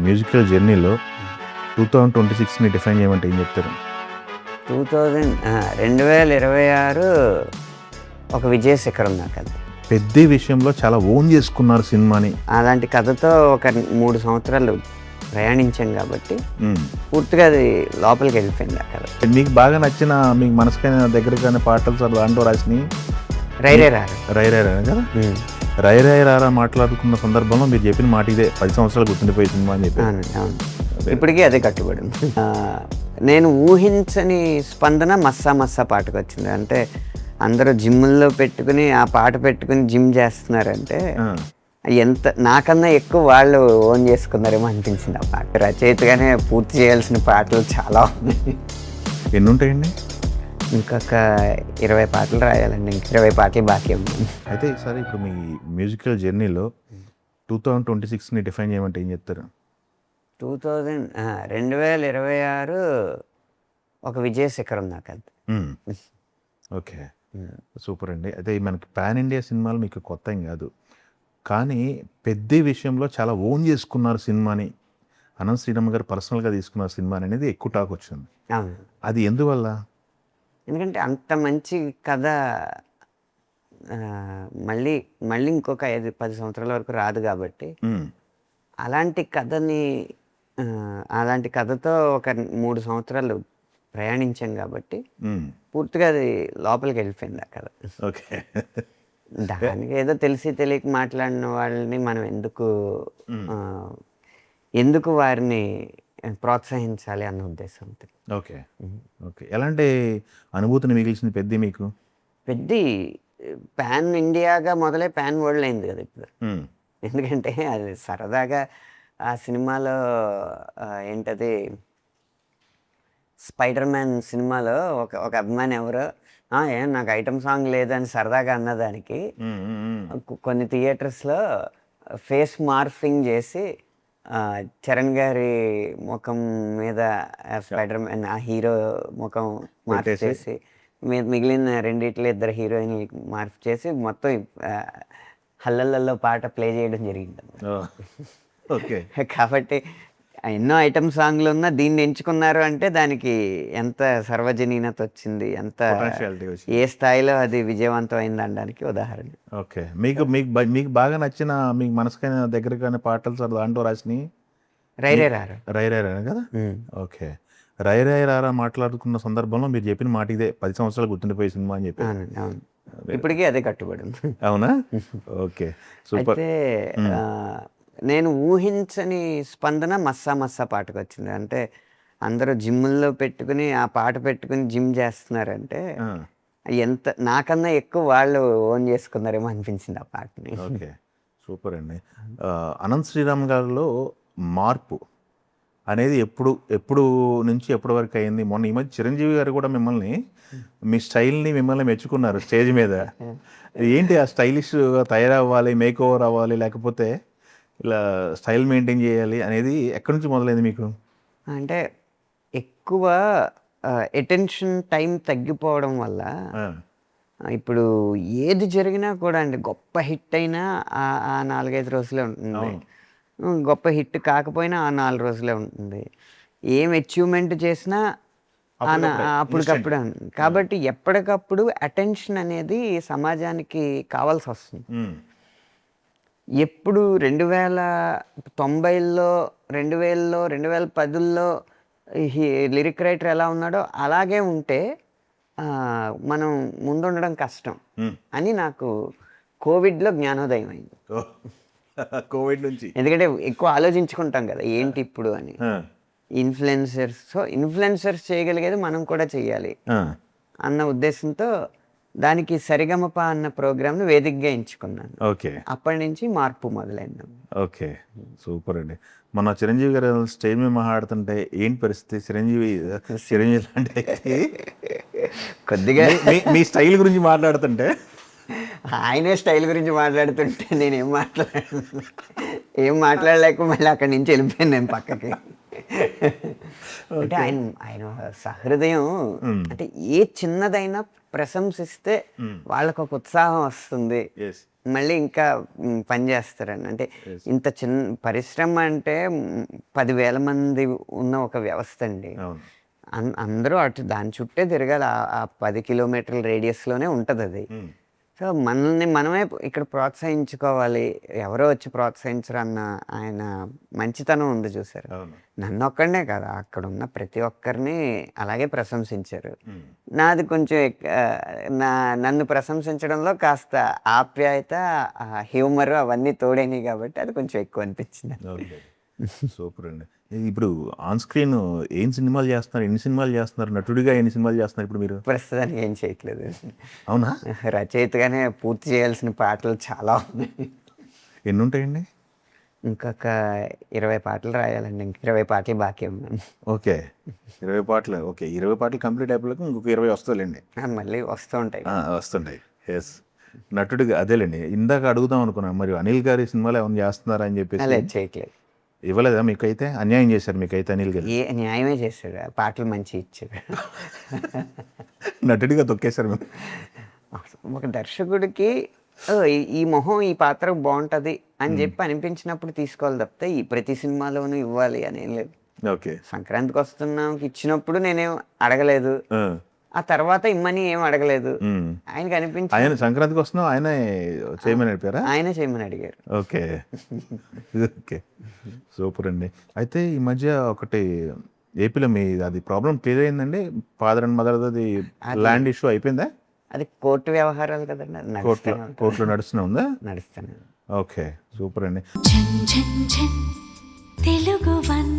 Musical జర్నీలో 2026ని define చేయమంటే ఏం చెప్తారు? 2026 ఒక విజయ శిఖరం నాకు అది. పెద్ద విషయంలో చాలా ఓన్ చేసుకున్నారు సినిమాని. అలాంటి కథతో ఒక 3 సంవత్సరాలు ప్రయాణించాను కాబట్టి పూర్తిగా అది లోపలికి వెళ్ళిపోయింది ఆ కథ. మీకు బాగా నచ్చిన, మీకు మనసుకైన దగ్గరకైనా పాటలు సార్ దాంట్లో రాసినవి రైరే రారు రై రై రారా కదా? రై రై రారా మాట్లాడుకున్న సందర్భంలో మీరు చెప్పిన మాట ఇదే, 10 సంవత్సరాలు గుర్తుండిపోయే సినిమా అని చెప్పి. అవును, ఇప్పటికీ అదే కట్టుబడి ఉంది. నేను ఊహించని స్పందన మస్సా మస్సా పాటకు వచ్చింది. అంటే అందరూ జిమ్లో పెట్టుకుని ఆ పాట పెట్టుకుని జిమ్ చేస్తున్నారంటే ఎంత నాకన్నా ఎక్కువ వాళ్ళు ఓన్ చేసుకున్నారేమో అనిపించింది ఆ పాట. రచయితగానే పూర్తి చేయాల్సిన పాటలు చాలా ఉన్నాయి. ఎన్ని ఉంటాయండి? ఇంకొక 20 పాటలు రాయాలండి. ఇంక 20 పాటలు బాకీ ఉన్నాయి. అయితే సరే, ఇప్పుడు మీ మ్యూజికల్ జర్నీలో 2026ని డిఫైన్ చేయమంటే ఏం చెప్తారు? 2026 ఒక విజయ శిఖరం నాకు అది. ఓకే, సూపర్ అండి. అయితే మనకి పాన్ ఇండియా సినిమాలు మీకు కొత్త ఏం కాదు, కానీ పెద్ద విషయంలో చాలా ఓన్ చేసుకున్నారు సినిమాని. అనంత్ శ్రీరామ్ గారు పర్సనల్గా తీసుకున్నారు సినిమాని అనేది ఎక్కువ టాక్ వచ్చింది. అవును, అది ఎందువల్ల? ఎందుకంటే అంత మంచి కథ మళ్ళీ మళ్ళీ ఇంకొక 5-10 సంవత్సరాల వరకు రాదు కాబట్టి అలాంటి కథని అలాంటి కథతో ఒక 3 సంవత్సరాలు ప్రయాణించాను కాబట్టి పూర్తిగా అది లోపలికి వెళ్ళిపోయింది ఆ కథ. ఓకే, దానికి ఏదో తెలిసి తెలియక మాట్లాడిన వాళ్ళని మనం ఎందుకు వారిని ప్రోత్సహించాలి అన్న ఉద్దేశంతో. ఓకే ఓకే ఎలాంటి అనుభూతిని మిగిల్చింది పెద్ద మీకు? పెద్ద పాన్ ఇండియాగా మొదలై పాన్ వరల్డ్ అయింది కదా ఇప్పుడు. ఎందుకంటే అది సరదాగా ఆ సినిమాలో ఏంటది, స్పైడర్ మ్యాన్ సినిమాలో ఒక అభిమాని ఎవరో ఏం నాకు ఐటమ్ సాంగ్ లేదని సరదాగా అన్నదానికి కొన్ని థియేటర్స్లో ఫేస్ మార్ఫింగ్ చేసి చరణ్ గారి ముఖం మీద స్పైడర్ మ్యాన్ ఆ హీరో ముఖం మార్పు చేసి మిగిలిన 2 హీరోయిన్ మార్పు చేసి మొత్తం హల్లల్లో పాట ప్లే చేయడం జరిగింది. ఓకే, కాబట్టి ఎన్నో ఐటమ్ సాంగ్లు ఉన్నా దీన్ని ఎంచుకున్నారు అంటే దానికి ఎంత సర్వజనీనత వచ్చింది, ఎంత ఏ స్థాయిలో అది విజయవంతం అయింది అనడానికి ఉదాహరణ. ఓకే, మీకు బాగా నచ్చిన, మీకు మనసుకైన దగ్గరకైనా పాటలు సార్ దాంట్లో రాసినవి రైరే రారు రై రై రారా కదా? ఓకే, రై రై రారా మాట్లాడుకున్న సందర్భంలో మీరు చెప్పిన మాట ఇదే, 10 సంవత్సరాలు గుర్తుండిపోయే సినిమా అని చెప్పి. అవును, ఇప్పటికీ అదే కట్టుబడి ఉంది. అవునా? Okay, super. అయితే నేను ఊహించని స్పందన మస్సా మస్సా పాటకు వచ్చింది. అంటే అందరూ జిమ్లో పెట్టుకుని ఆ పాట పెట్టుకుని జిమ్ చేస్తున్నారంటే ఎంత నాకన్నా ఎక్కువ వాళ్ళు ఓన్ చేసుకున్నారేమో అనిపించింది ఆ పాటని. ఓకే, సూపర్ అండి. అనంత్ శ్రీరామ్ గారిలో మార్పు అనేది ఎప్పుడు నుంచి ఎప్పటి వరకు అయింది? మొన్న ఈ మధ్య చిరంజీవి గారు కూడా మిమ్మల్ని, మీ స్టైల్ని మిమ్మల్ని మెచ్చుకున్నారు స్టేజ్ మీద. ఏంటి ఆ స్టైలిష్గా తయారవ్వాలి, మేక్ ఓవర్ అవ్వాలి, లేకపోతే ఇలా స్టైల్ మెయింటైన్ చేయాలి అనేది ఎక్కడి నుంచి మొదలైంది మీకు? అంటే ఎక్కువ అటెన్షన్ టైం తగ్గిపోవడం వల్ల ఇప్పుడు ఏది జరిగినా కూడా అండి, గొప్ప హిట్ అయినా ఆ 4-5 రోజులే ఉంటుంది, గొప్ప హిట్ కాకపోయినా ఆ 4 రోజులే ఉంటుంది, ఏం అచీవ్మెంట్ చేసినా అప్పటికప్పుడు. కాబట్టి ఎప్పటికప్పుడు అటెన్షన్ అనేది సమాజానికి కావాల్సి వస్తుంది. ఎప్పుడు 1990లో 2000లో 2010లో లిరిక్ రైటర్ ఎలా ఉన్నాడో అలాగే ఉంటే మనం ముందుండడం కష్టం అని నాకు కోవిడ్లో జ్ఞానోదయం అయింది. కోవిడ్ నుంచి, ఎందుకంటే ఎక్కువ ఆలోచించుకుంటాం కదా ఏంటి ఇప్పుడు అని. ఇన్ఫ్లుయెన్సర్స్ చేయగలిగేది మనం కూడా చెయ్యాలి అన్న ఉద్దేశంతో దానికి సరిగమప అన్న ప్రోగ్రామ్ను వేదికగా ఎంచుకున్నాను. ఓకే, అప్పటి నుంచి మార్పు మొదలైంది. ఓకే, సూపర్ అండి. మన చిరంజీవి గారు స్టేజ్ మీద మాట్లాడుతుంటే ఏంటి పరిస్థితి? చిరంజీవి లాంటి కొద్దిగా మీ స్టైల్ గురించి మాట్లాడుతుంటే, ఆయనే స్టైల్ గురించి మాట్లాడుతుంటే నేను ఏం మాట్లాడలేక మళ్ళీ అక్కడి నుంచి వెళ్ళిపోయాను నేను పక్కకి. అంటే ఆయన సహృదయం, అంటే ఏ చిన్నదైనా ప్రశంసిస్తే వాళ్ళకు ఒక ఉత్సాహం వస్తుంది. మళ్ళీ ఇంకా పని చేస్తారండి. అంటే ఇంత చిన్న పరిశ్రమ అంటే 10,000 మంది ఉన్న ఒక వ్యవస్థ అండి. అవును. అందరూ అటు దాని చుట్టే తిరగాలి. ఆ 10 కిలోమీటర్ల రేడియస్‌లోనే ఉంటదది. ఉమ్. సో, మనల్ని మనమే ఇక్కడ ప్రోత్సహించుకోవాలి. ఎవరో వచ్చి ప్రోత్సహించరన్న ఆయన మంచితనం ఉంది చూసారా? అవును. నన్నొక్కడినే కాదు, అక్కడున్న ప్రతి ఒక్కరిని అలాగే ప్రశంసించారు. ఉమ్. నాది కొంచెం నన్ను ప్రశంసించడంలో కాస్త ఆప్యాయత, హ్యూమర్ అవన్నీ తోడైనయి కాబట్టి అది కొంచెం ఎక్కువ అనిపించింది. ఓకే. సూపర్ అండి. ఇప్పుడు ఆన్ స్క్రీన్ ఏం సినిమాలు చేస్తున్నారు, ఎన్ని సినిమాలు చేస్తున్నారు, నటుడిగా ఎన్ని సినిమాలు చేస్తున్నారు ఇప్పుడు మీరు? ప్రస్తుతానికి ఏం చేయట్లేదు. అవునా? రచయితగానే పూర్తి చేయాల్సిన పాటలు చాలా ఉన్నాయి. ఎన్ని ఉంటాయండి? ఇంకొక 20 పాటలు రాయాలండి. ఇంక 20 పాటలు బాకీ ఉన్నాను. ఓకే. 20 పాటలు. ఓకే, 20 పాటలు కంప్లీట్ అయిపోయాక ఇంకొక 20 వస్తాయిలేండి. మళ్ళీ వస్తూ ఉంటాయి. వస్తుంటాయి. ఎస్. నటుడిగా అదేలేండి, ఇందాక అడుగుదాం అనుకున్నాను, మరి అనిల్ గారి సినిమాలు ఏమైనా చేస్తున్నారా అని చెప్పేసి. లేదు, చేయట్లేదు. ఇవ్వలేదా మీకైతే? అన్యాయం చేశారు మీకైతే అనిల్ గారు. న్యాయమే చేశాడు. ఆ పాటలు మంచి ఇచ్చాడు. నటుడిగా తొక్కేశారు మేము. ఒక దర్శకుడికి ఈ మొహం ఈ పాత్ర బాగుంటది అని చెప్పి అనిపించినప్పుడు తీసుకోవాలి తప్పితే ఈ ప్రతి సినిమాలోనూ ఇవ్వాలి అని ఏం లేదు. ఓకే. సంక్రాంతికి వస్తున్నాం ఇచ్చినప్పుడు నేనేం అడగలేదు. ఆ తర్వాత ఇమ్మని ఏం అడగలేదు. ఆయనకి అనిపించి ఆయన సంక్రాంతికి వస్తున్నాం ఆయన చేయమని అడిగారా? ఆయనే చేయమని అడిగారు. ఓకే. ఓకే, సూపర్ అండి. అయితే ఈ మధ్య ఒకటి ఏపీలో మీ అది ప్రాబ్లం క్లియర్ అయిందండి, ఫాదర్ అండ్ మదర్ అది ల్యాండ్ ఇష్యూ అయిపోయిందా? అది కోర్టు వ్యవహారాలు కదండి, అది కోర్టులో నడుస్తూనే ఉందా? నడుస్తాను. ఓకే, సూపర్ అండి. తెలుగు వన్